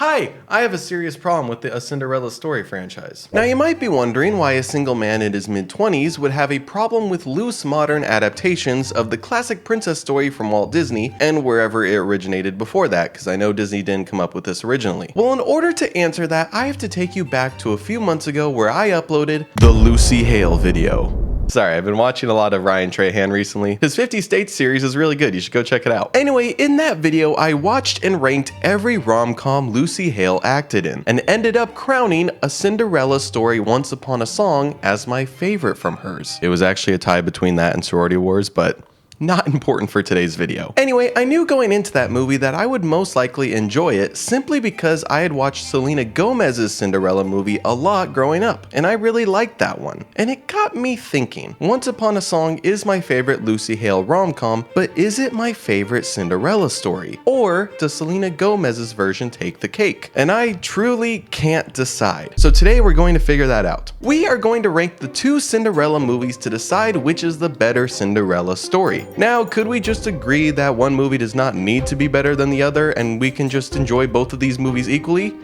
Hi, I have a serious problem with the A Cinderella Story franchise. Now you might be wondering why a single man in his mid-20s would have a problem with loose modern adaptations of the classic princess story from Walt Disney and wherever it originated before that, because I know Disney didn't come up with this originally. Well, in order to answer that, I have to take you back to a few months ago where I uploaded the Lucy Hale video. Sorry, I've been watching a lot of Ryan Trahan recently. His 50 States series is really good, you should go check it out. Anyway, in that video, I watched and ranked every rom-com Lucy Hale acted in, and ended up crowning A Cinderella Story Once Upon a Song as my favorite from hers. It was actually a tie between that and Sorority Wars, but not important for today's video. Anyway, I knew going into that movie that I would most likely enjoy it simply because I had watched Selena Gomez's Cinderella movie a lot growing up, and I really liked that one. And it got me thinking, Once Upon a Song is my favorite Lucy Hale rom-com, but is it my favorite Cinderella story? Or does Selena Gomez's version take the cake? And I truly can't decide. So today we're going to figure that out. We are going to rank the two Cinderella movies to decide which is the better Cinderella story. Now, could we just agree that one movie does not need to be better than the other and we can just enjoy both of these movies equally?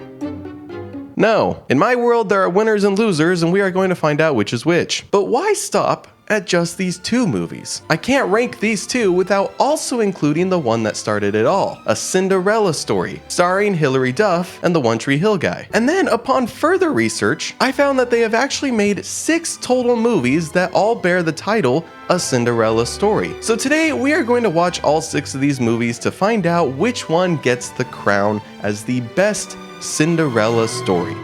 No. In my world, there are winners and losers, and we are going to find out which is which. But why stop at just these two movies? I can't rank these two without also including the one that started it all, A Cinderella Story, starring Hilary Duff and the One Tree Hill guy. And then upon further research, I found that they have actually made 6 total movies that all bear the title A Cinderella Story. So today we are going to watch all 6 of these movies to find out which one gets the crown as the best Cinderella story.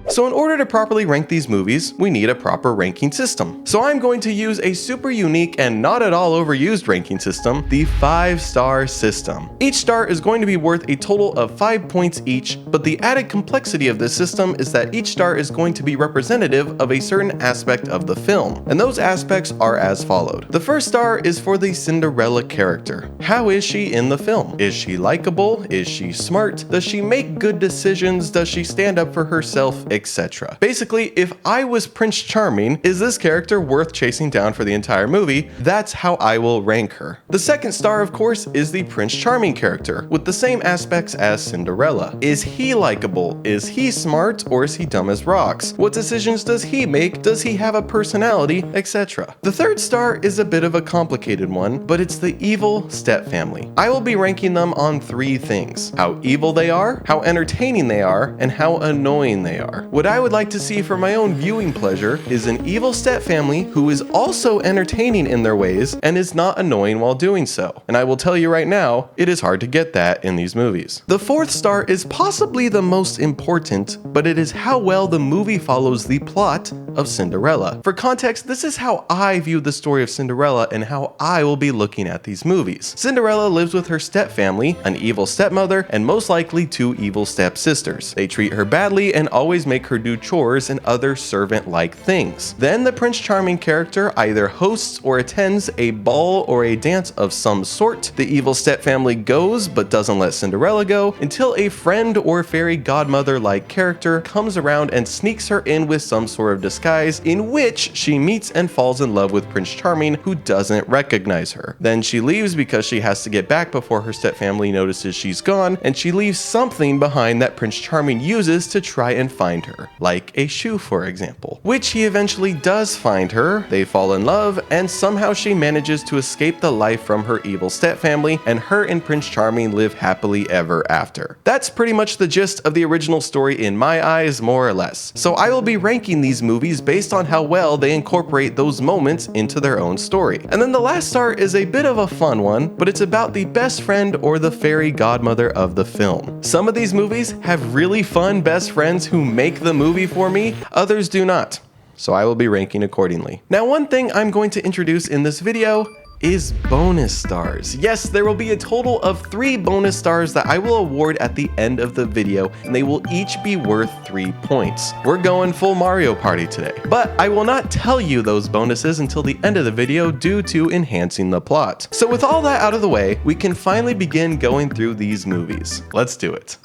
So in order to properly rank these movies, we need a proper ranking system. So I'm going to use a super unique and not at all overused ranking system, the 5-star system. Each star is going to be worth a total of 5 points each, but the added complexity of this system is that each star is going to be representative of a certain aspect of the film, and those aspects are as followed. The first star is for the Cinderella character. How is she in the film? Is she likable? Is she smart? Does she make good decisions? Does she stand up for herself, etc. Basically, if I was Prince Charming, is this character worth chasing down for the entire movie? That's how I will rank her. The second star, of course, is the Prince Charming character, with the same aspects as Cinderella. Is he likable? Is he smart? Or is he dumb as rocks? What decisions does he make? Does he have a personality? Etc. The third star is a bit of a complicated one, but it's the evil stepfamily. I will be ranking them on 3 things: how evil they are, how entertaining they are, and how annoying they are. What I would like to see for my own viewing pleasure is an evil stepfamily who is also entertaining in their ways and is not annoying while doing so. And I will tell you right now, it is hard to get that in these movies. The fourth star is possibly the most important, but it is how well the movie follows the plot of Cinderella. For context, this is how I view the story of Cinderella and how I will be looking at these movies. Cinderella lives with her stepfamily, an evil stepmother, and most likely 2 evil stepsisters. They treat her badly and always make her do chores and other servant-like things. Then the Prince Charming character either hosts or attends a ball or a dance of some sort. The evil stepfamily goes but doesn't let Cinderella go until a friend or fairy godmother-like character comes around and sneaks her in with some sort of disguise, in which she meets and falls in love with Prince Charming, who doesn't recognize her. Then she leaves because she has to get back before her stepfamily notices she's gone, and she leaves something behind that Prince Charming uses to try and find her. Like a shoe, for example, which he eventually does find her. They fall in love, and somehow she manages to escape the life from her evil stepfamily, and her and Prince Charming live happily ever after. That's pretty much the gist of the original story in my eyes, more or less. So I will be ranking these movies based on how well they incorporate those moments into their own story. And then the last star is a bit of a fun one, but it's about the best friend or the fairy godmother of the film. Some of these movies have really fun best friends who make the movie for me, others do not. So I will be ranking accordingly. Now, one thing I'm going to introduce in this video is bonus stars. Yes, there will be a total of 3 bonus stars that I will award at the end of the video, and they will each be worth 3 points. We're going full Mario Party today, but I will not tell you those bonuses until the end of the video due to enhancing the plot. So with all that out of the way, we can finally begin going through these movies. Let's do it.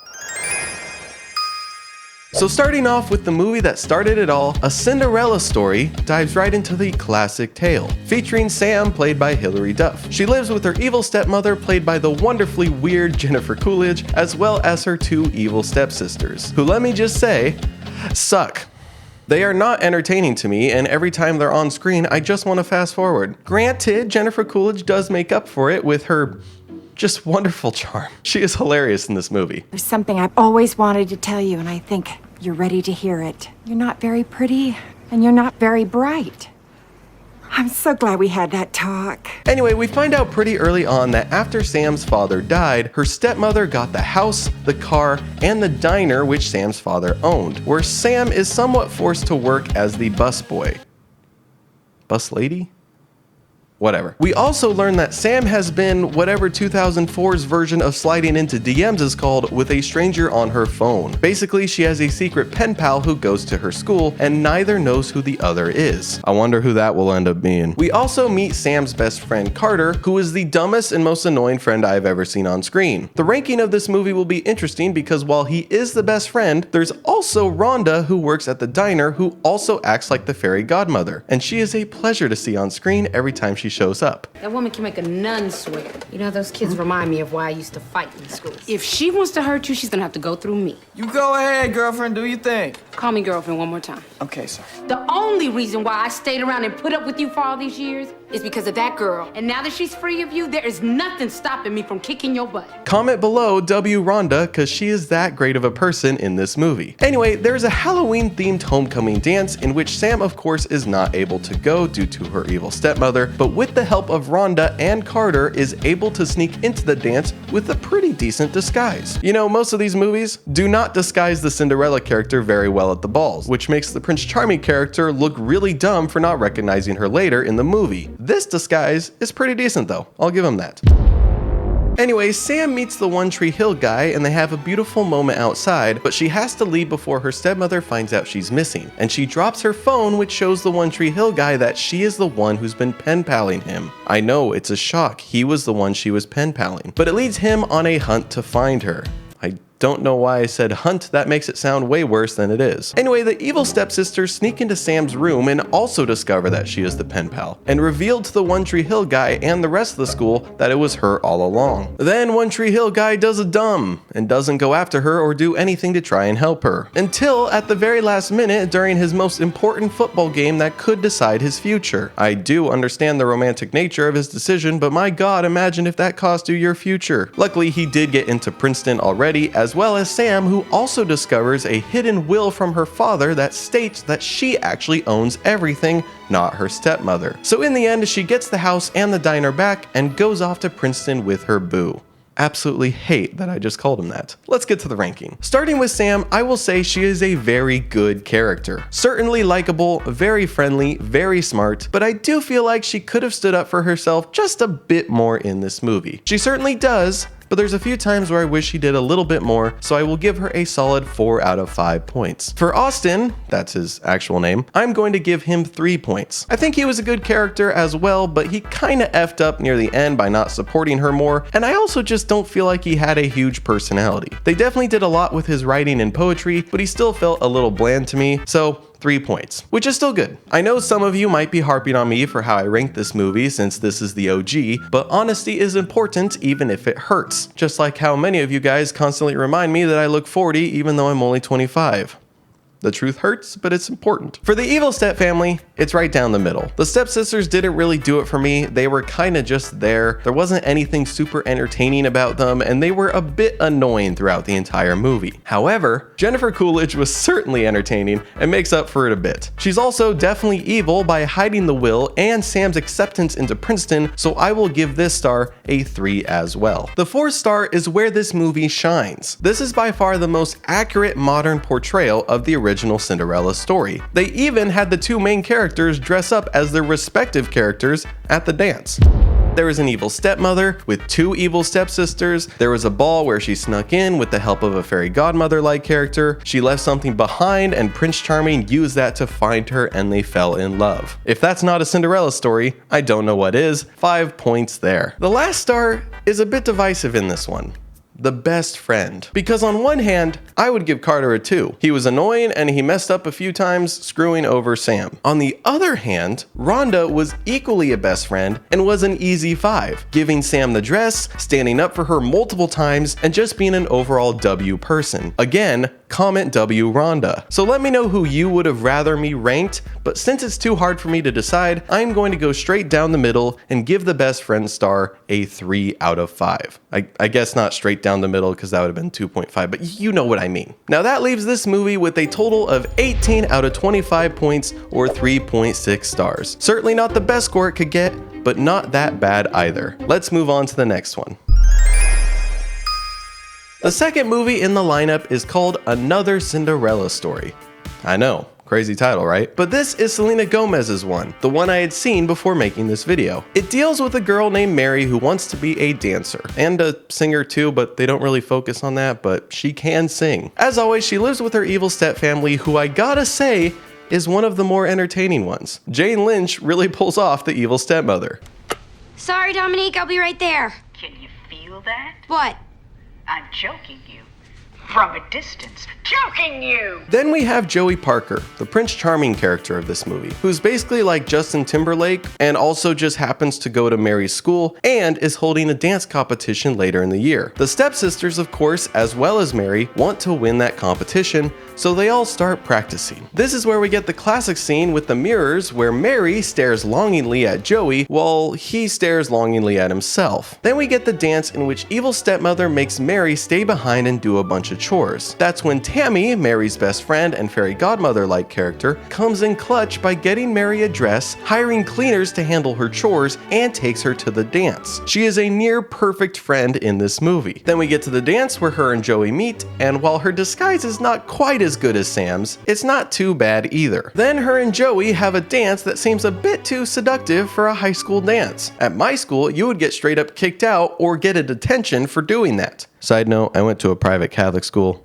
So starting off with the movie that started it all, A Cinderella Story dives right into the classic tale, featuring Sam played by Hilary Duff. She lives with her evil stepmother played by the wonderfully weird Jennifer Coolidge, as well as her two evil stepsisters, who, let me just say, suck. They are not entertaining to me, and every time they're on screen, I just want to fast forward. Granted, Jennifer Coolidge does make up for it with her just wonderful charm. She is hilarious in this movie. There's something I've always wanted to tell you, and I think you're ready to hear it. You're not very pretty, and you're not very bright. I'm so glad we had that talk. Anyway, we find out pretty early on that after Sam's father died, her stepmother got the house, the car, and the diner which Sam's father owned, where Sam is somewhat forced to work as the busboy. Bus lady? Whatever. We also learn that Sam has been whatever 2004's version of sliding into DMs is called with a stranger on her phone. Basically, she has a secret pen pal who goes to her school and neither knows who the other is. I wonder who that will end up being. We also meet Sam's best friend Carter, who is the dumbest and most annoying friend I've ever seen on screen. The ranking of this movie will be interesting because while he is the best friend, there's also Rhonda who works at the diner who also acts like the fairy godmother, and she is a pleasure to see on screen every time she shows up. That woman can make a nun swear. You know, those kids remind me of why I used to fight in school. If she wants to hurt you, she's gonna have to go through me. You go ahead, girlfriend. Do your thing. Call me girlfriend one more time. Okay, sir. The only reason why I stayed around and put up with you for all these years is because of that girl. And now that she's free of you, there is nothing stopping me from kicking your butt. Comment below W Rhonda because she is that great of a person in this movie. Anyway, there's a Halloween themed homecoming dance in which Sam of course is not able to go due to her evil stepmother, but with the help of Rhonda and Carter is able to sneak into the dance with a pretty decent disguise. You know, most of these movies do not disguise the Cinderella character very well at the balls, which makes the Prince Charming character look really dumb for not recognizing her later in the movie. This disguise is pretty decent though, I'll give him that. Anyway, Sam meets the One Tree Hill guy and they have a beautiful moment outside, but she has to leave before her stepmother finds out she's missing. And she drops her phone, which shows the One Tree Hill guy that she is the one who's been pen paling him. I know, it's a shock, he was the one she was pen paling. But it leads him on a hunt to find her. I don't know why I said hunt, that makes it sound way worse than it is. Anyway, the evil stepsisters sneak into Sam's room and also discover that she is the pen pal, and reveal to the One Tree Hill guy and the rest of the school that it was her all along. Then One Tree Hill guy does a dumb and doesn't go after her or do anything to try and help her. Until at the very last minute during his most important football game that could decide his future. I do understand the romantic nature of his decision, but my god, imagine if that cost you your future. Luckily, he did get into Princeton already, as well as Sam, who also discovers a hidden will from her father that states that she actually owns everything, not her stepmother. So in the end, she gets the house and the diner back and goes off to Princeton with her boo. Absolutely hate that I just called him that. Let's get to the ranking. Starting with Sam, I will say she is a very good character. Certainly likable, very friendly, very smart, but I do feel like she could have stood up for herself just a bit more in this movie. She certainly does, but there's a few times where I wish he did a little bit more, so I will give her a solid 4 out of 5 points. For Austin, that's his actual name, I'm going to give him 3 points. I think he was a good character as well, but he kinda effed up near the end by not supporting her more, and I also just don't feel like he had a huge personality. They definitely did a lot with his writing and poetry, but he still felt a little bland to me, so 3 points, which is still good. I know some of you might be harping on me for how I ranked this movie since this is the OG, but honesty is important even if it hurts. Just like how many of you guys constantly remind me that I look 40 even though I'm only 25. The truth hurts, but it's important. For the evil step family, it's right down the middle. The stepsisters didn't really do it for me. They were kinda just there. There wasn't anything super entertaining about them, and they were a bit annoying throughout the entire movie. However, Jennifer Coolidge was certainly entertaining and makes up for it a bit. She's also definitely evil by hiding the will and Sam's acceptance into Princeton, so I will give this star a 3 as well. The 4th star is where this movie shines. This is by far the most accurate modern portrayal of the original Cinderella story. They even had the 2 main characters dress up as their respective characters at the dance. There was an evil stepmother with 2 evil stepsisters. There was a ball where she snuck in with the help of a fairy godmother-like character. She left something behind and Prince Charming used that to find her and they fell in love. If that's not a Cinderella story, I don't know what is. 5 points there. The last star is a bit divisive in this one. the best friend. Because on one hand, I would give Carter a 2. He was annoying and he messed up a few times, screwing over Sam. On the other hand, Rhonda was equally a best friend and was an easy 5, giving Sam the dress, standing up for her multiple times, and just being an overall W person. Again, comment W Rhonda. So let me know who you would have rather me ranked, but since it's too hard for me to decide, I'm going to go straight down the middle and give the best friend star a 3 out of 5. I guess not straight down the middle because that would have been 2.5, but you know what I mean. Now that leaves this movie with a total of 18 out of 25 points or 3.6 stars. Certainly not the best score it could get, but not that bad either. Let's move on to the next one. The second movie in the lineup is called Another Cinderella Story. I know, crazy title, right? But this is Selena Gomez's one, the one I had seen before making this video. It deals with a girl named Mary who wants to be a dancer, and a singer too, but they don't really focus on that, but she can sing. As always, she lives with her evil stepfamily, who I gotta say is one of the more entertaining ones. Jane Lynch really pulls off the evil stepmother. Sorry, Dominique, I'll be right there. Can you feel that? What? I'm choking you. From a distance, choking you! Then we have Joey Parker, the Prince Charming character of this movie, who's basically like Justin Timberlake and also just happens to go to Mary's school and is holding a dance competition later in the year. The stepsisters, of course, as well as Mary, want to win that competition, so they all start practicing. This is where we get the classic scene with the mirrors where Mary stares longingly at Joey while he stares longingly at himself. Then we get the dance in which evil stepmother makes Mary stay behind and do a bunch of chores. That's when Tammy, Mary's best friend and fairy godmother-like character, comes in clutch by getting Mary a dress, hiring cleaners to handle her chores, and takes her to the dance. She is a near perfect friend in this movie. Then we get to the dance where her and Joey meet, and while her disguise is not quite as good as Sam's, it's not too bad either. Then her and Joey have a dance that seems a bit too seductive for a high school dance. At my school, you would get straight up kicked out or get a detention for doing that. Side note, I went to a private Catholic school,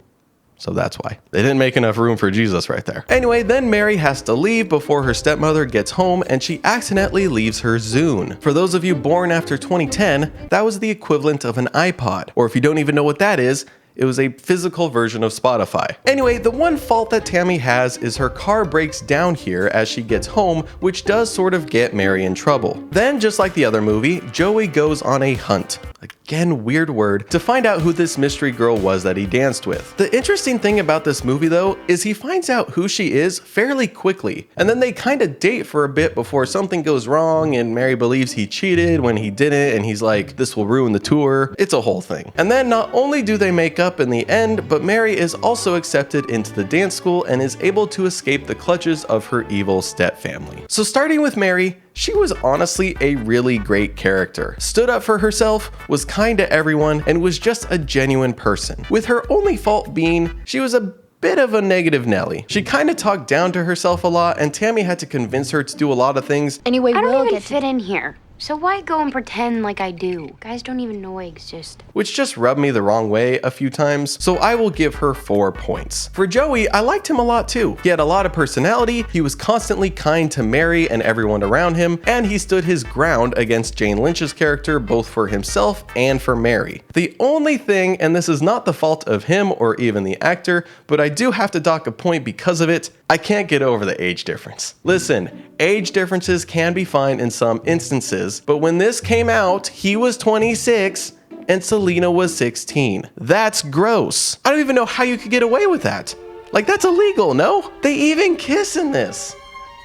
so that's why. They didn't make enough room for Jesus right there. Anyway, then Mary has to leave before her stepmother gets home and she accidentally leaves her Zune. For those of you born after 2010, that was the equivalent of an iPod. Or if you don't even know what that is, it was a physical version of Spotify. Anyway, the one fault that Tammy has is her car breaks down here as she gets home, which does sort of get Mary in trouble. Then, just like the other movie, Joey goes on a hunt. Again, weird word, to find out who this mystery girl was that he danced with. The interesting thing about this movie though, is he finds out who she is fairly quickly, and then they kind of date for a bit before something goes wrong and Mary believes he cheated when he didn't, and he's like, this will ruin the tour. It's a whole thing. And then not only do they make up in the end, but Mary is also accepted into the dance school and is able to escape the clutches of her evil stepfamily. So starting with Mary, she was honestly a really great character. Stood up for herself, was kind to everyone, and was just a genuine person. With her only fault being, she was a bit of a negative Nelly. She kind of talked down to herself a lot, and Tammy had to convince her to do a lot of things. Anyway, I we'll don't even get fit in here. So why go and pretend like I do? Guys don't even know I exist. Which just rubbed me the wrong way a few times, so I will give her 4 points. For Joey, I liked him a lot too. He had a lot of personality, he was constantly kind to Mary and everyone around him, and he stood his ground against Jane Lynch's character both for himself and for Mary. The only thing, and this is not the fault of him or even the actor, but I do have to dock a point because of it, I can't get over the age difference. Listen, age differences can be fine in some instances, but when this came out, he was 26 and Selena was 16. That's gross. I don't even know how you could get away with that. Like, that's illegal, no? They even kiss in this.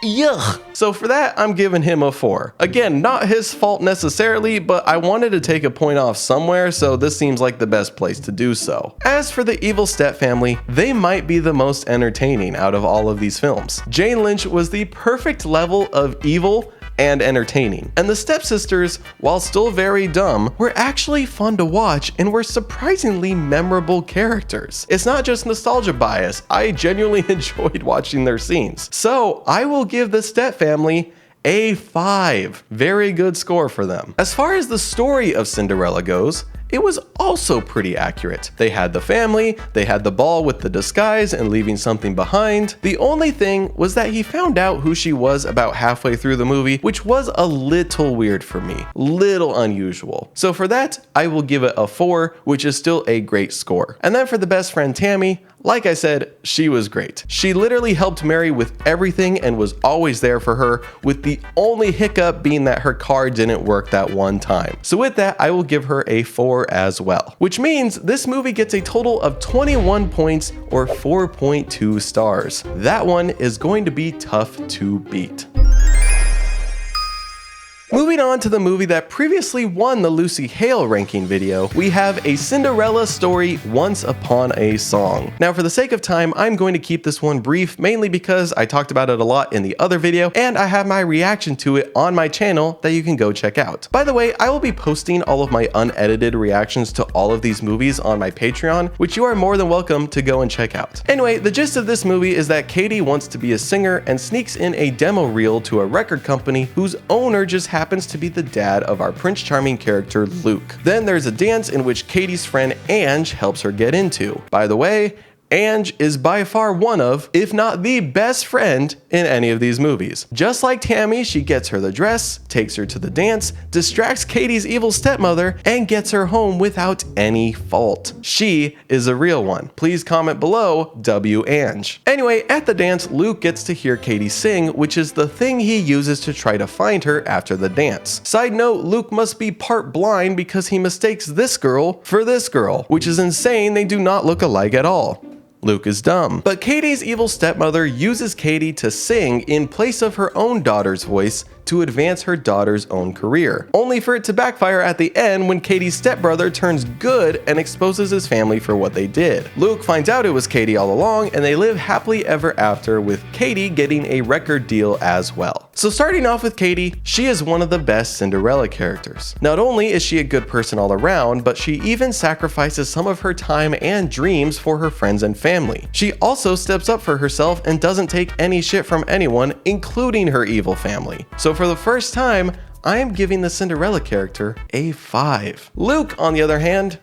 Yuck. So for that, I'm giving him a 4. Again, not his fault necessarily, but I wanted to take a point off somewhere, so this seems like the best place to do so. As for the evil stepfamily, they might be the most entertaining out of all of these films. Jane Lynch was the perfect level of evil and entertaining. And the stepsisters, while still very dumb, were actually fun to watch and were surprisingly memorable characters. It's not just nostalgia bias, I genuinely enjoyed watching their scenes. So I will give the stepfamily a 5. Very good score for them. As far as the story of Cinderella goes, it was also pretty accurate. They had the family, they had the ball with the disguise and leaving something behind. The only thing was that he found out who she was about halfway through the movie, which was a little weird for me, little unusual. So for that, I will give it a 4, which is still a great score. And then for the best friend Tammy, like I said, she was great. She literally helped Mary with everything and was always there for her, with the only hiccup being that her car didn't work that one time. So with that, I will give her a 4 as well, which means this movie gets a total of 21 points or 4.2 stars. That one is going to be tough to beat. Moving on to the movie that previously won the Lucy Hale ranking video, we have A Cinderella Story Once Upon a Song. Now for the sake of time, I'm going to keep this one brief, mainly because I talked about it a lot in the other video, and I have my reaction to it on my channel that you can go check out. By the way, I will be posting all of my unedited reactions to all of these movies on my Patreon, which you are more than welcome to go and check out. Anyway, the gist of this movie is that Katie wants to be a singer and sneaks in a demo reel to a record company whose owner just happens to be the dad of our Prince Charming character, Luke. Then there's a dance in which Katie's friend Ange helps her get into. By the way, Ange is by far one of, if not the best friend in any of these movies. Just like Tammy, she gets her the dress, takes her to the dance, distracts Katie's evil stepmother, and gets her home without any fault. She is a real one. Please comment below, W Ange. Anyway, at the dance, Luke gets to hear Katie sing, which is the thing he uses to try to find her after the dance. Side note, Luke must be part blind because he mistakes this girl for this girl, which is insane. They do not look alike at all. Luke is dumb. But Katie's evil stepmother uses Katie to sing in place of her own daughter's voice to advance her daughter's own career, only for it to backfire at the end when Katie's stepbrother turns good and exposes his family for what they did. Luke finds out it was Katie all along, and they live happily ever after, with Katie getting a record deal as well. So starting off with Katie, she is one of the best Cinderella characters. Not only is she a good person all around, but she even sacrifices some of her time and dreams for her friends and family. She also steps up for herself and doesn't take any shit from anyone, including her evil family. So for the first time, I am giving the Cinderella character a 5. Luke, on the other hand,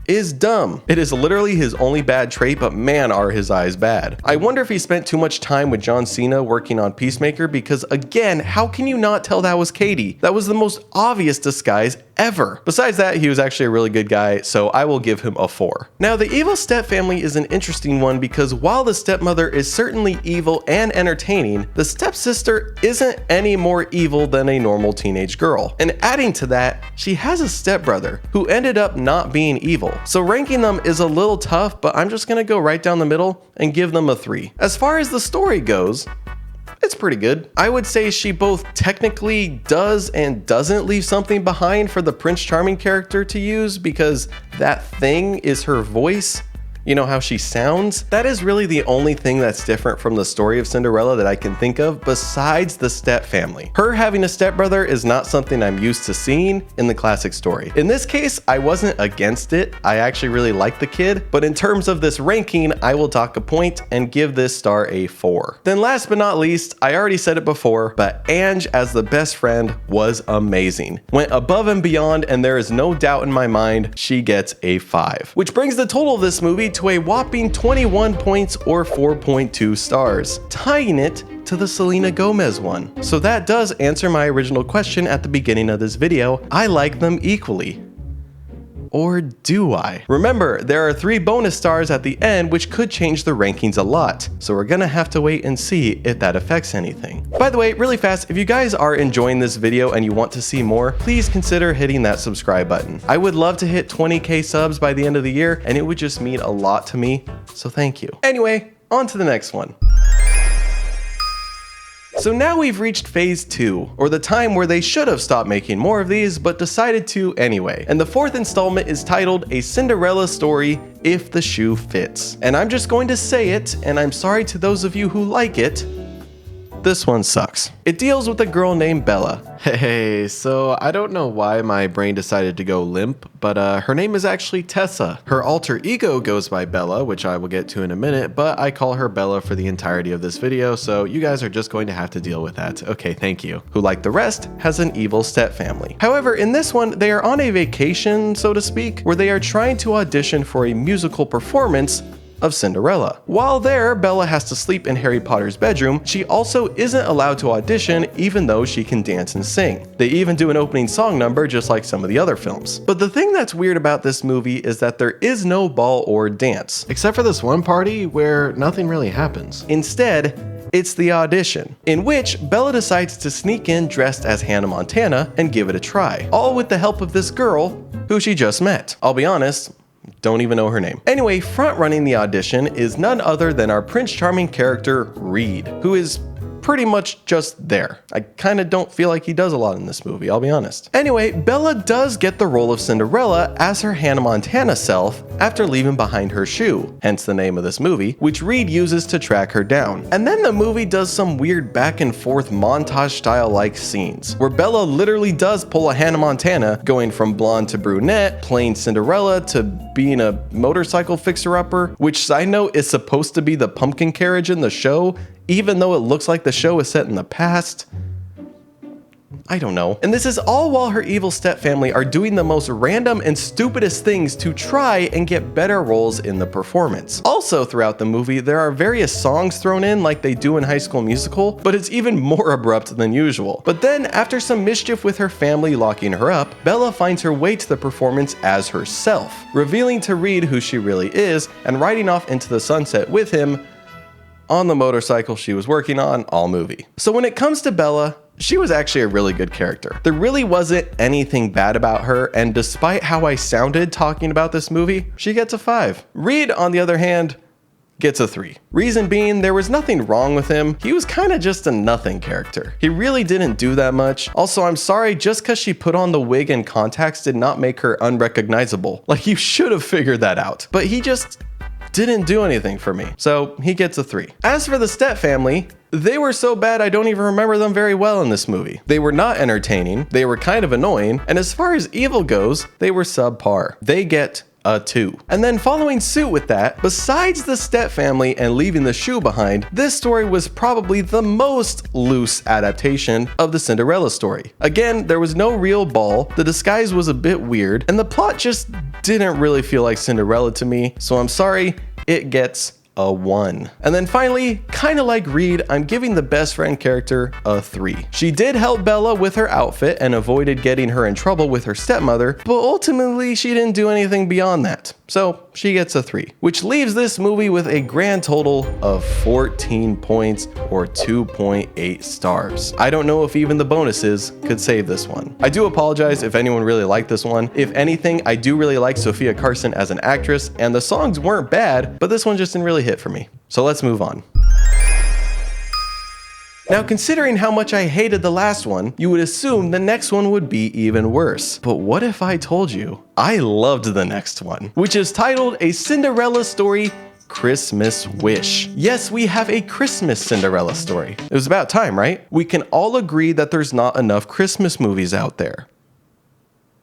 is dumb. It is literally his only bad trait, but man are his eyes bad. I wonder if he spent too much time with John Cena working on Peacemaker, because again, how can you not tell that was Katie? That was the most obvious disguise ever. Besides that, he was actually a really good guy, so I will give him a 4. Now, the evil stepfamily is an interesting one because while the stepmother is certainly evil and entertaining, the stepsister isn't any more evil than a normal teenage girl. And adding to that, she has a stepbrother who ended up not being evil. So ranking them is a little tough, but I'm just gonna go right down the middle and give them a 3. As far as the story goes, it's pretty good. I would say she both technically does and doesn't leave something behind for the Prince Charming character to use, because that thing is her voice. You know how she sounds? That is really the only thing that's different from the story of Cinderella that I can think of, besides the step family. Her having a stepbrother is not something I'm used to seeing in the classic story. In this case, I wasn't against it. I actually really liked the kid, but in terms of this ranking, I will dock a point and give this star a 4. Then last but not least, I already said it before, but Ange as the best friend was amazing. Went above and beyond, and there is no doubt in my mind she gets a 5. Which brings the total of this movie to a whopping 21 points or 4.2 stars, tying it to the Selena Gomez one. So that does answer my original question at the beginning of this video. I like them equally. Or do I? Remember, there are 3 bonus stars at the end, which could change the rankings a lot. So we're gonna have to wait and see if that affects anything. By the way, really fast, if you guys are enjoying this video and you want to see more, please consider hitting that subscribe button. I would love to hit 20K subs by the end of the year, and it would just mean a lot to me, so thank you. Anyway, on to the next one. So now we've reached phase 2, or the time where they should have stopped making more of these, but decided to anyway. And the 4th installment is titled A Cinderella Story If the Shoe Fits. And I'm just going to say it, and I'm sorry to those of you who like it, this one sucks. It deals with a girl named Bella. Hey, so I don't know why my brain decided to go limp, but her name is actually Tessa. Her alter ego goes by Bella, which I will get to in a minute, but I call her Bella for the entirety of this video, so you guys are just going to have to deal with that. Okay, thank you. Who, like the rest, has an evil stepfamily. However, in this one, they are on a vacation, so to speak, where they are trying to audition for a musical performance of Cinderella. While there, Bella has to sleep in Harry Potter's bedroom. She also isn't allowed to audition even though she can dance and sing. They even do an opening song number just like some of the other films. But the thing that's weird about this movie is that there is no ball or dance, except for this one party where nothing really happens. Instead, it's the audition, in which Bella decides to sneak in dressed as Hannah Montana and give it a try, all with the help of this girl who she just met. I'll be honest, don't even know her name. Anyway, front running the audition is none other than our Prince Charming character, Reed, who is pretty much just there. I kind of don't feel like he does a lot in this movie, I'll be honest. Anyway, Bella does get the role of Cinderella as her Hannah Montana self after leaving behind her shoe, hence the name of this movie, which Reed uses to track her down. And then the movie does some weird back and forth montage style like scenes, where Bella literally does pull a Hannah Montana, going from blonde to brunette, playing Cinderella to being a motorcycle fixer-upper, which, side note, is supposed to be the pumpkin carriage in the show, even though it looks like the show is set in the past. I don't know. And this is all while her evil stepfamily are doing the most random and stupidest things to try and get better roles in the performance. Also throughout the movie, there are various songs thrown in like they do in High School Musical, but it's even more abrupt than usual. But then, after some mischief with her family locking her up, Bella finds her way to the performance as herself, revealing to Reed who she really is and riding off into the sunset with him on the motorcycle she was working on all movie. So when it comes to Bella, she was actually a really good character. There really wasn't anything bad about her, and despite how I sounded talking about this movie, she gets a 5. Reed, on the other hand, gets a 3. Reason being, there was nothing wrong with him. He was kind of just a nothing character. He really didn't do that much. Also, I'm sorry, just because she put on the wig and contacts did not make her unrecognizable. Like, you should have figured that out. But he just didn't do anything for me, so he gets a 3. As for the stepfamily, they were so bad I don't even remember them very well in this movie. They were not entertaining, they were kind of annoying, and as far as evil goes, they were subpar. They get a 2. And then following suit with that, besides the stepfamily and leaving the shoe behind, this story was probably the most loose adaptation of the Cinderella story. Again, there was no real ball, the disguise was a bit weird, and the plot just didn't really feel like Cinderella to me, so I'm sorry, it gets a 1. And then finally, kinda like Reed, I'm giving the best friend character a 3. She did help Bella with her outfit and avoided getting her in trouble with her stepmother, but ultimately she didn't do anything beyond that. So she gets a 3, which leaves this movie with a grand total of 14 points or 2.8 stars. I don't know if even the bonuses could save this one. I do apologize if anyone really liked this one. If anything, I do really like Sophia Carson as an actress, and the songs weren't bad, but this one just didn't really hit for me. So let's move on. Now, considering how much I hated the last one, you would assume the next one would be even worse. But what if I told you I loved the next one, which is titled A Cinderella Story Christmas Wish. Yes, we have a Christmas Cinderella story. It was about time, right? We can all agree that there's not enough Christmas movies out there.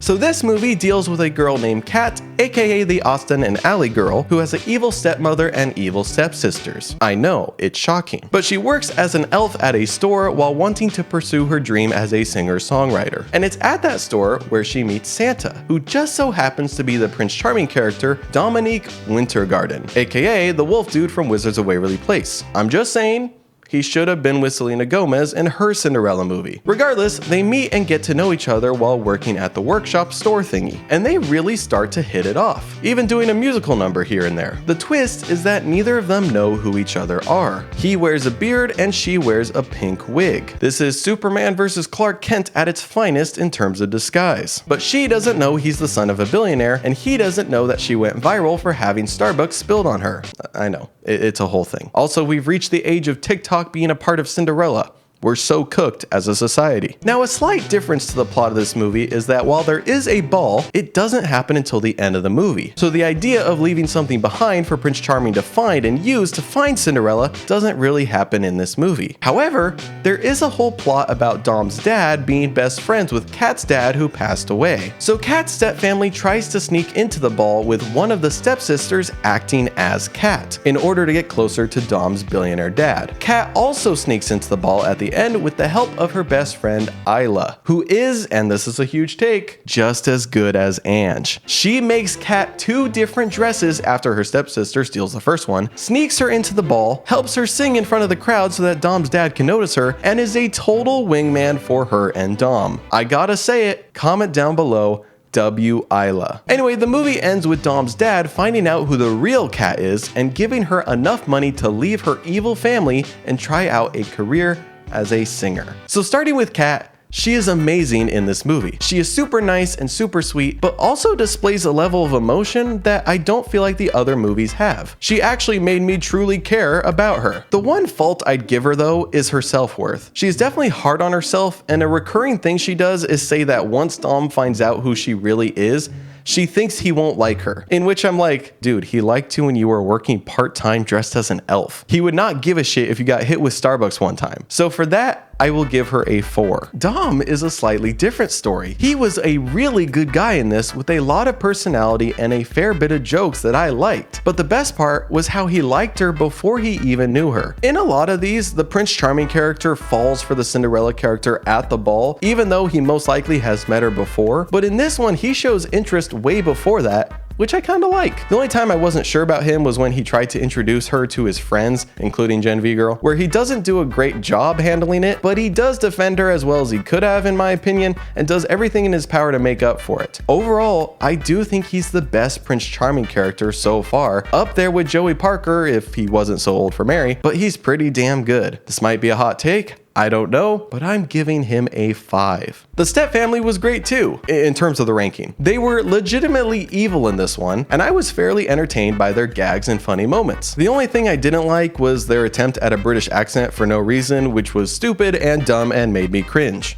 So this movie deals with a girl named Kat, aka the Austin and Ally girl, who has an evil stepmother and evil stepsisters. I know, it's shocking. But she works as an elf at a store while wanting to pursue her dream as a singer-songwriter. And it's at that store where she meets Santa, who just so happens to be the Prince Charming character, Dominique Wintergarden, aka the wolf dude from Wizards of Waverly Place. I'm just saying, he should have been with Selena Gomez in her Cinderella movie. Regardless, they meet and get to know each other while working at the workshop store thingy, and they really start to hit it off, even doing a musical number here and there. The twist is that neither of them know who each other are. He wears a beard and she wears a pink wig. This is Superman versus Clark Kent at its finest in terms of disguise. But she doesn't know he's the son of a billionaire, and he doesn't know that she went viral for having Starbucks spilled on her. I know, it's a whole thing. Also, we've reached the age of TikTok being a part of Cinderella. We're so cooked as a society. Now, a slight difference to the plot of this movie is that while there is a ball, it doesn't happen until the end of the movie. So the idea of leaving something behind for Prince Charming to find and use to find Cinderella doesn't really happen in this movie. However, there is a whole plot about Dom's dad being best friends with Kat's dad who passed away. So Kat's stepfamily tries to sneak into the ball with one of the stepsisters acting as Kat in order to get closer to Dom's billionaire dad. Kat also sneaks into the ball at the end with the help of her best friend Isla, who is, and this is a huge take, just as good as Ange. She makes Kat 2 different dresses after her stepsister steals the first one, sneaks her into the ball, helps her sing in front of the crowd so that Dom's dad can notice her, and is a total wingman for her and Dom. I gotta say it, comment down below, W. Isla. Anyway, the movie ends with Dom's dad finding out who the real Kat is and giving her enough money to leave her evil family and try out a career as a singer. So starting with Kat, she is amazing in this movie. She is super nice and super sweet, but also displays a level of emotion that I don't feel like the other movies have. She actually made me truly care about her. The one fault I'd give her though is her self-worth. She is definitely hard on herself, and a recurring thing she does is say that once Dom finds out who she really is, she thinks he won't like her, in which I'm like, dude, he liked you when you were working part-time dressed as an elf. He would not give a shit if you got hit with Starbucks one time. So for that, I will give her a 4. Dom is a slightly different story. He was a really good guy in this with a lot of personality and a fair bit of jokes that I liked. But the best part was how he liked her before he even knew her. In a lot of these, the Prince Charming character falls for the Cinderella character at the ball, even though he most likely has met her before. But in this one, he shows interest way before that, which I kind of like. The only time I wasn't sure about him was when he tried to introduce her to his friends, including Gen V Girl, where he doesn't do a great job handling it, but he does defend her as well as he could have, in my opinion, and does everything in his power to make up for it. Overall, I do think he's the best Prince Charming character so far, up there with Joey Parker if he wasn't so old for Mary, but he's pretty damn good. This might be a hot take, I don't know, but I'm giving him a 5. The step family was great too, in terms of the ranking. They were legitimately evil in this one, and I was fairly entertained by their gags and funny moments. The only thing I didn't like was their attempt at a British accent for no reason, which was stupid and dumb and made me cringe.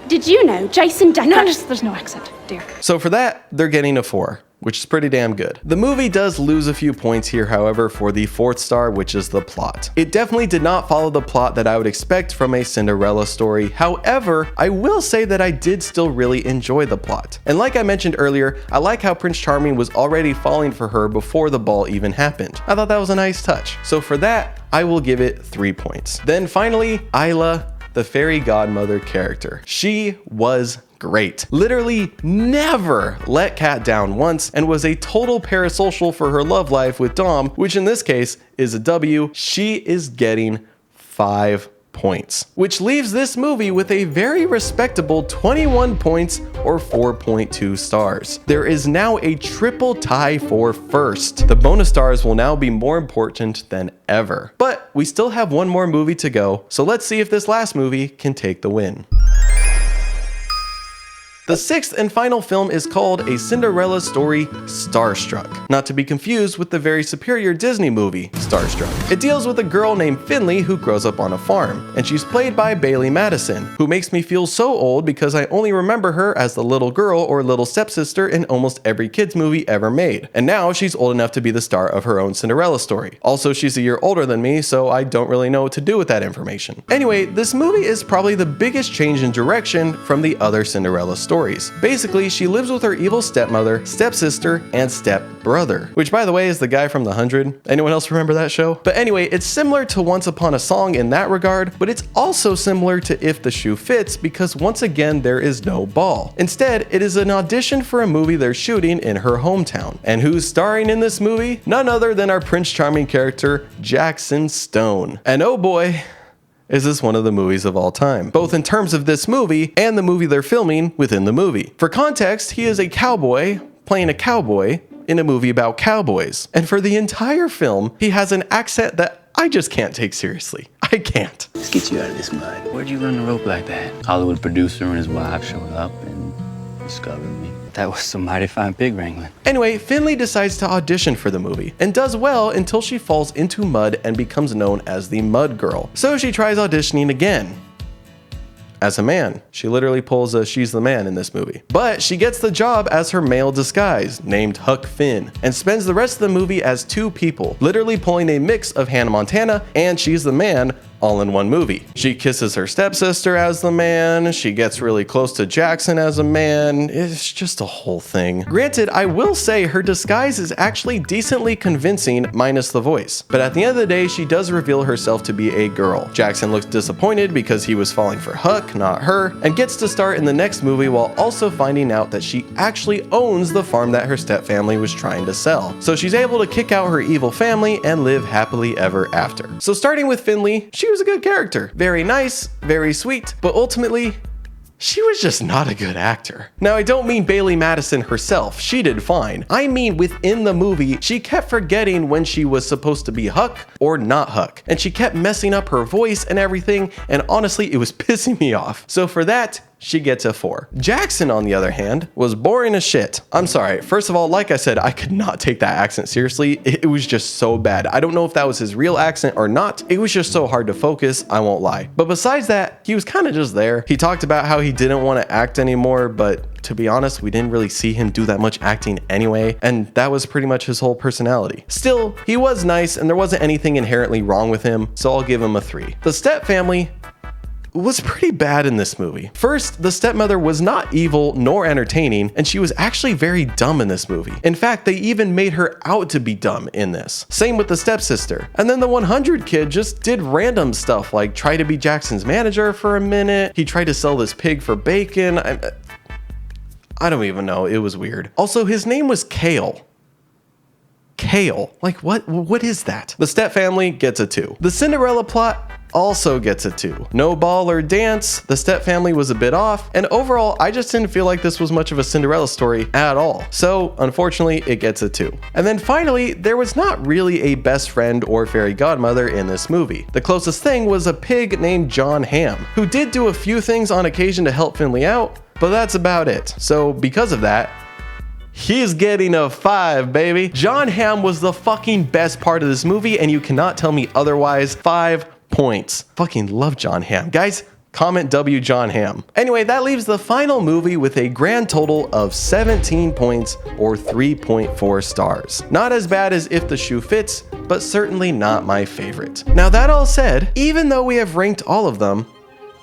Did you know Jason Decker? No, there's no accent, dear. So for that, they're getting a 4. Which is pretty damn good. The movie does lose a few points here, however, for the 4th star, which is the plot. It definitely did not follow the plot that I would expect from a Cinderella story. However, I will say that I did still really enjoy the plot. And like I mentioned earlier, I like how Prince Charming was already falling for her before the ball even happened. I thought that was a nice touch. So for that, I will give it 3 points. Then finally, Isla, the fairy godmother character. She was great. Literally never let Kat down once and was a total parasocial for her love life with Dom, which in this case is a W. She is getting 5 points, which leaves this movie with a very respectable 21 points or 4.2 stars. There is now a triple tie for first. The bonus stars will now be more important than ever. But we still have one more movie to go, so let's see if this last movie can take the win. The 6th and final film is called A Cinderella Story Starstruck, not to be confused with the very superior Disney movie, Starstruck. It deals with a girl named Finley who grows up on a farm, and she's played by Bailey Madison, who makes me feel so old because I only remember her as the little girl or little stepsister in almost every kids movie ever made, and now she's old enough to be the star of her own Cinderella story. Also, she's a year older than me, so I don't really know what to do with that information. Anyway, this movie is probably the biggest change in direction from the other Cinderella stories. Basically, she lives with her evil stepmother, stepsister, and stepbrother, which by the way is the guy from The 100. Anyone else remember that show? But anyway, it's similar to Once Upon a Song in that regard, but it's also similar to If the Shoe Fits because once again there is no ball. Instead, it is an audition for a movie they're shooting in her hometown. And who's starring in this movie? None other than our Prince Charming character, Jackson Stone. And oh boy, is this one of the movies of all time, both in terms of this movie and the movie they're filming within the movie. For context, he is a cowboy playing a cowboy in a movie about cowboys. And for the entire film, he has an accent that I just can't take seriously. I can't. Let's get you out of this mud. Where'd you run the rope like that? Hollywood producer and his wife showed up and discovered me. That was some mighty fine pig wrangling. Anyway, Finley decides to audition for the movie and does well until she falls into mud and becomes known as the Mud Girl. So she tries auditioning again. as a man. She literally pulls a she's the man in this movie. But she gets the job as her male disguise, named Huck Finn, and spends the rest of the movie as two people, literally pulling a mix of Hannah Montana and She's the Man all in one movie. She kisses her stepsister as the man, she gets really close to Jackson as a man, it's just a whole thing. Granted, I will say her disguise is actually decently convincing minus the voice, but at the end of the day, she does reveal herself to be a girl. Jackson looks disappointed because he was falling for Huck, not her, and gets to start in the next movie while also finding out that she actually owns the farm that her stepfamily was trying to sell. So she's able to kick out her evil family and live happily ever after. So starting with Finley, she was a good character. Very nice, very sweet, but ultimately, she was just not a good actor. Now, I don't mean Bailey Madison herself, she did fine. I mean within the movie, she kept forgetting when she was supposed to be Huck or not Huck, and she kept messing up her voice and everything, and honestly, it was pissing me off. So for that, she gets a 4. Jackson, on the other hand, was boring as shit. I'm sorry. First of all, like I said, I could not take that accent seriously. It was just so bad. I don't know if that was his real accent or not. It was just so hard to focus, I won't lie. But besides that, he was kind of just there. He talked about how he didn't want to act anymore, but to be honest, we didn't really see him do that much acting anyway, and that was pretty much his whole personality. Still, he was nice, and there wasn't anything inherently wrong with him, so I'll give him a 3. The stepfamily was pretty bad in this movie. First, the stepmother was not evil nor entertaining, and she was actually very dumb in this movie. In fact, they even made her out to be dumb in this. Same with the stepsister. And then the 100 kid just did random stuff like try to be Jackson's manager for a minute. He tried to sell this pig for bacon. I don't even know, it was weird. Also, his name was Kale. Kale, like what is that? The stepfamily gets a 2. The Cinderella plot also gets a 2. No ball or dance, the stepfamily was a bit off, and overall, I just didn't feel like this was much of a Cinderella story at all. So, unfortunately, it gets a 2. And then finally, there was not really a best friend or fairy godmother in this movie. The closest thing was a pig named John Hamm, who did do a few things on occasion to help Finley out, but that's about it. So, because of that, he's getting a 5, baby. John Hamm was the fucking best part of this movie, and you cannot tell me otherwise. 5 points. Fucking love John Hamm. Guys, comment W John Hamm. Anyway, that leaves the final movie with a grand total of 17 points or 3.4 stars. Not as bad as If the Shoe Fits, but certainly not my favorite. Now that all said, even though we have ranked all of them,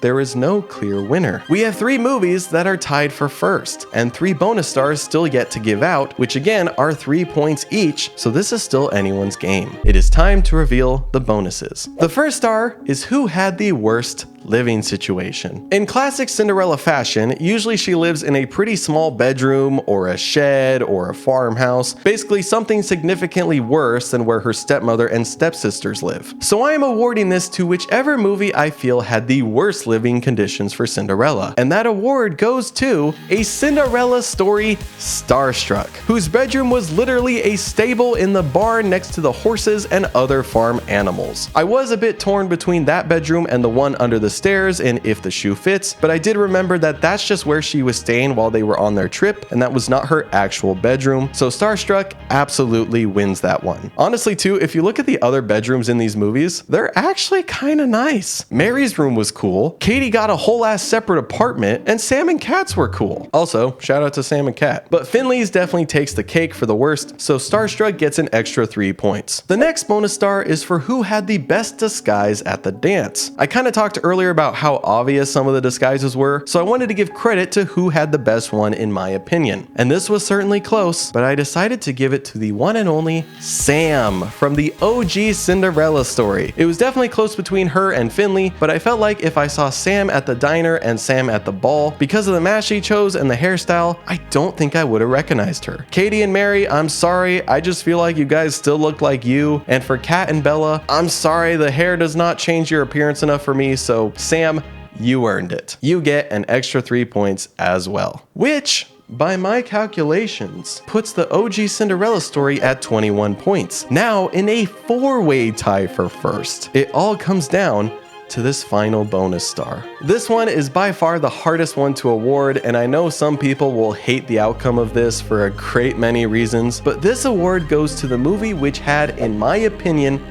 there is no clear winner. We have 3 movies that are tied for first, and 3 bonus stars still yet to give out, which again are 3 points each, so this is still anyone's game. It is time to reveal the bonuses. The first star is who had the worst living situation. In classic Cinderella fashion, usually she lives in a pretty small bedroom or a shed or a farmhouse, basically something significantly worse than where her stepmother and stepsisters live. So I am awarding this to whichever movie I feel had the worst living conditions for Cinderella, and that award goes to A Cinderella Story Starstruck, whose bedroom was literally a stable in the barn next to the horses and other farm animals. I was a bit torn between that bedroom and the one under the stairs in If the Shoe Fits, but I did remember that that's just where she was staying while they were on their trip, and that was not her actual bedroom, so Starstruck absolutely wins that one. Honestly too, if you look at the other bedrooms in these movies, they're actually kinda nice. Mary's room was cool, Katie got a whole ass separate apartment, and Sam and Kat's were cool. Also, shout out to Sam and Kat. But Finley's definitely takes the cake for the worst, so Starstruck gets an extra 3 points. The next bonus star is for who had the best disguise at the dance. I kinda talked earlier about how obvious some of the disguises were, so I wanted to give credit to who had the best one in my opinion. And this was certainly close, but I decided to give it to the one and only Sam from the OG Cinderella story. It was definitely close between her and Finley, but I felt like if I saw Sam at the diner and Sam at the ball, because of the mask she chose and the hairstyle, I don't think I would have recognized her. Katie and Mary, I'm sorry, I just feel like you guys still look like you. And for Kat and Bella, I'm sorry, the hair does not change your appearance enough for me, so Sam, you earned it. You get an extra 3 points as well. Which, by my calculations, puts the OG Cinderella story at 21 points. Now in a 4-way tie for first. It all comes down to this final bonus star. This one is by far the hardest one to award, and I know some people will hate the outcome of this for a great many reasons, but this award goes to the movie which had, in my opinion,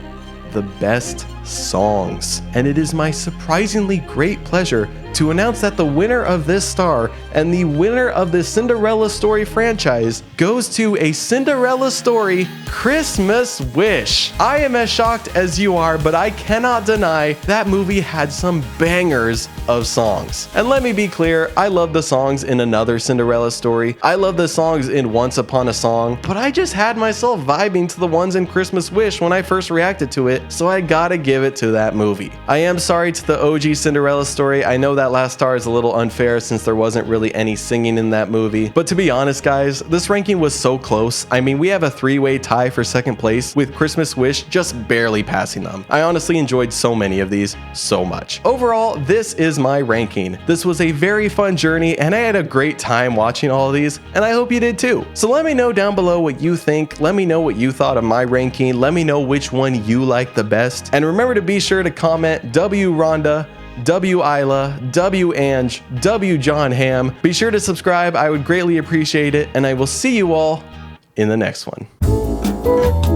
the best songs. And it is my surprisingly great pleasure to announce that the winner of this star and the winner of the Cinderella Story franchise goes to A Cinderella Story Christmas Wish. I am as shocked as you are, but I cannot deny that movie had some bangers of songs. And let me be clear, I love the songs in Another Cinderella Story. I love the songs in Once Upon a Song, but I just had myself vibing to the ones in Christmas Wish when I first reacted to it, so I gotta give it to that movie. I am sorry to the OG Cinderella Story. I know that last star is a little unfair since there wasn't really any singing in that movie, but to be honest guys, this ranking was so close. I mean, we have a three-way tie for second place with Christmas Wish just barely passing them. I honestly enjoyed so many of these so much. Overall, this is my ranking. This was a very fun journey and I had a great time watching all of these, and I hope you did too. So let me know down below what you think. Let me know what you thought of my ranking. Let me know which one you like the best. And remember to be sure to comment W Rhonda, W Isla, W Ange, W John Ham. Be sure to subscribe. I would greatly appreciate it, and I will see you all in the next one.